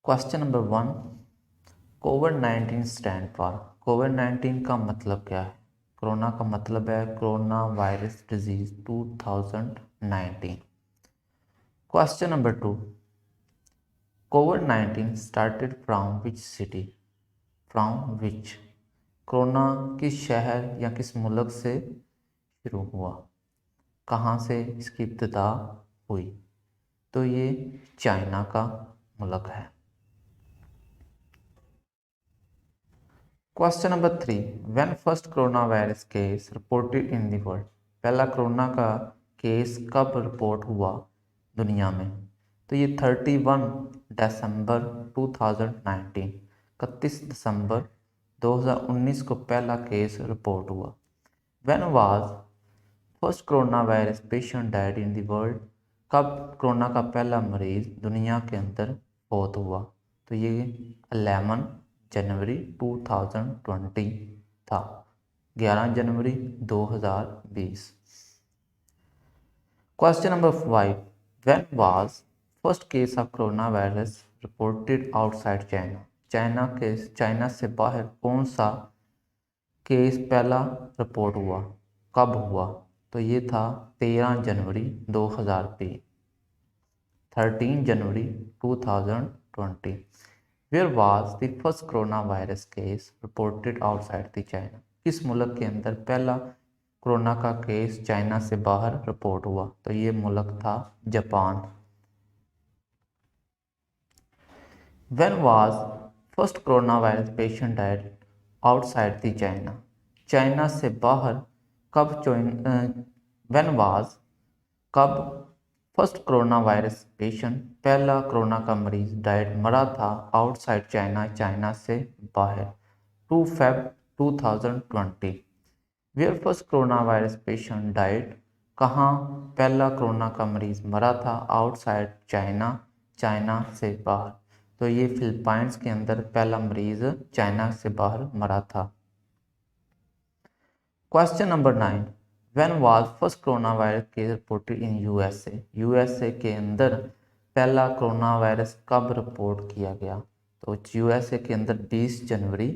Question number 1, कोविड-19 stand for. कोविड-19 का मतलब क्या है? कोरोना का मतलब है corona virus disease 2019। Question number 2, कोविड-19 started from which city? From which? Corona किस शहर या किस मुल्क से शुरू हुआ? कहाँ से इसकी इब्तिदा हुई? तो ये चाइना का मुल्क है। Question number 3, when first corona virus case reported in the world? पहला कोरोना का केस कब रिपोर्ट हुआ दुनिया में? तो ये 31 दिसंबर 2019, 31 दिसंबर 2019 को पहला केस रिपोर्ट हुआ। When was first corona virus patient died in the world? कब कोरोना का पहला मरीज दुनिया के अंदर फौत हुआ? तो ये 11 जनवरी 2020 था, 11 जनवरी 2020। Question number 5, when was first case of corona virus reported outside China? China से बाहर कौन सा केस पहला रिपोर्ट हुआ? कब हुआ? तो ये था 13 जनवरी 2020, 13 जनवरी 2020। Where was the first corona virus case reported outside the China? किस मुल्क के अंदर पहला कोरोना का केस चाइना से बाहर रिपोर्ट हुआ? तो ये मुल्क था Japan. When was first corona virus patient died outside the China? China से बाहर कब व्हेन वाज कब फर्स्ट कोरोना वायरस पेशेंट पहला कोरोना का मरीज डाइड मरा था आउटसाइड चाइना, चाइना से बाहर? 2 Feb 2020। Where first corona virus patient died? कहाँ पहला कोरोना का मरीज मरा था आउटसाइड चाइना, चाइना से बाहर? तो ये फिलीपाइंस के अंदर पहला मरीज चाइना से बाहर मरा था। Question number 9, when was first corona virus case reported in USA? USA के अंदर पहला कोरोना वायरस कब रिपोर्ट किया गया? तो यूएसए के अंदर 20 जनवरी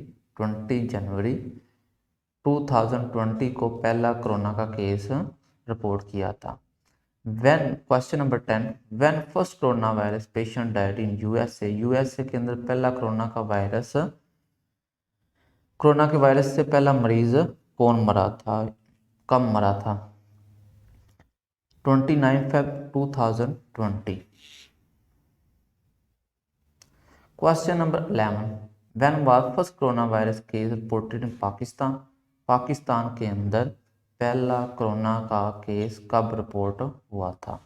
2020 को पहला कोरोना का केस रिपोर्ट किया था। Question number 10, when first corona virus patient died in USA? USA के अंदर पहला कोरोना के वायरस से पहला मरीज कौन मरा था, कब मरा था? 29 Feb 2020। Question number 11, when was first corona virus case reported in Pakistan? Pakistan के अंदर पहला कोरोना का केस कब रिपोर्ट हुआ था?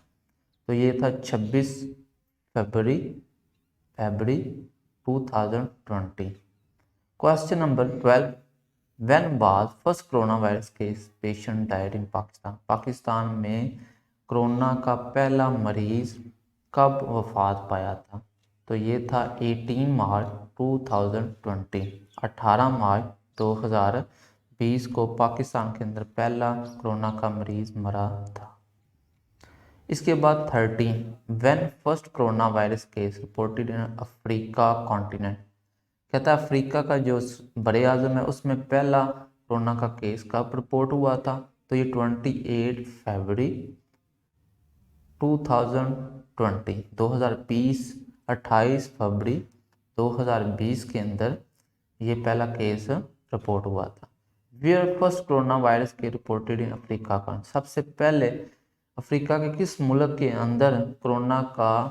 तो ये था 26 फरवरी 2020। Question number 12, when was first corona virus case patient died in Pakistan? Pakistan में कोरोना का पहला मरीज कब वफात पाया था? तो ये था 18 मार्च 2020, 18 मार्च 2020 को पाकिस्तान के अंदर पहला कोरोना का मरीज मरा था। इसके बाद 13, when first corona virus case reported in Africa continent? कहता है अफ्रीका का जो बड़े आज़म है उसमें पहला कोरोना का केस कब रिपोर्ट हुआ था? तो ये 28 फरवरी 2020, 28 फरवरी 2020 के अंदर ये पहला केस रिपोर्ट हुआ था। वेयर फर्स्ट कोरोना वायरस के रिपोर्टेड इन अफ्रीका का? सबसे पहले अफ्रीका के किस मुल्क के अंदर कोरोना का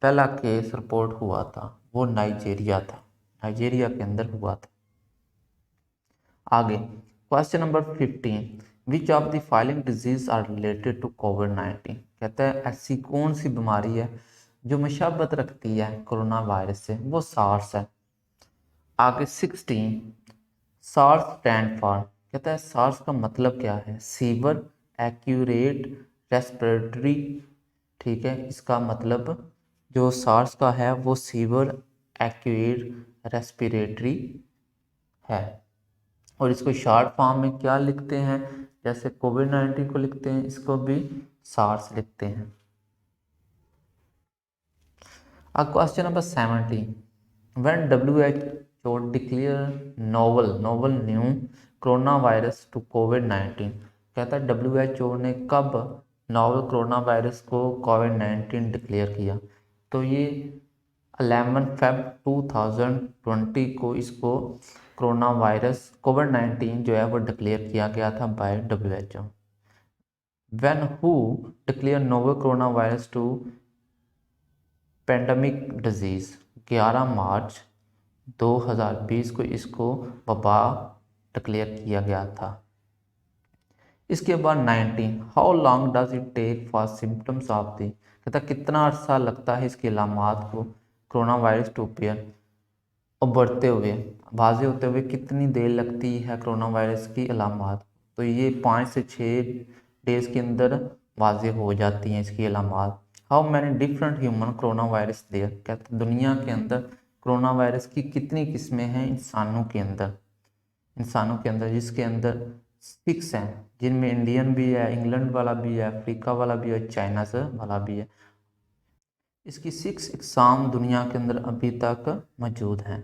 पहला केस रिपोर्ट हुआ था? वो नाइजीरिया था, नाइजीरिया के अंदर हुआ था। आगे question number 15, which of the following disease are related to कोविड-19? कहता है ऐसी कौन सी बीमारी है जो मुशाबत रखती है कोरोना वायरस से? वो सार्स है। आगे 16, सार्स स्टैंड फॉर? कहता है सार्स का मतलब क्या है? Sewer accurate respiratory. ठीक है, इसका मतलब जो सार्स का है वो सीवर एक्यूरेट रेस्पिरेटरी है। और इसको शॉर्ट फॉर्म में क्या लिखते हैं? जैसे कोविड-19 को लिखते हैं, इसको भी सार्स लिखते हैं। अब question number 17, when WHO declare novel new coronavirus to COVID-19, कहता है WHO ने कब नोवल कोरोना वायरस को कोविड-19 डिक्लेयर किया, तो ये 11 फेब 2020 को इसको कोरोना वायरस कोविड-19 जो है वो डिक्लेयर किया गया था by WHO। When who declare novel coronavirus to pandemic disease, 11 March 2020 को इसको वबा डिक्लेयर किया गया था। इसके बाद 19, how long does it take for symptoms of the, कहता कितना अर्सा लगता है इसकी अलामात को कोरोना वायरस टू अपीयर, उभरते हुए वाज़े होते हुए कितनी देर लगती है कोरोना वायरस की अलामात, तो ये 5 से 6 डेज़ के अंदर वाज़े हो जाती हैं इसकी अलामात। How many different human corona virus there, कहते दुनिया के अंदर कोरोना वायरस की कितनी किस्में हैं इंसानों के अंदर जिसके अंदर 6 हैं, जिनमें इंडियन भी है, इंग्लैंड वाला भी है, अफ्रीका वाला भी है, चाइना से वाला भी है। इसकी 6 इकसाम दुनिया के अंदर अभी तक मौजूद हैं।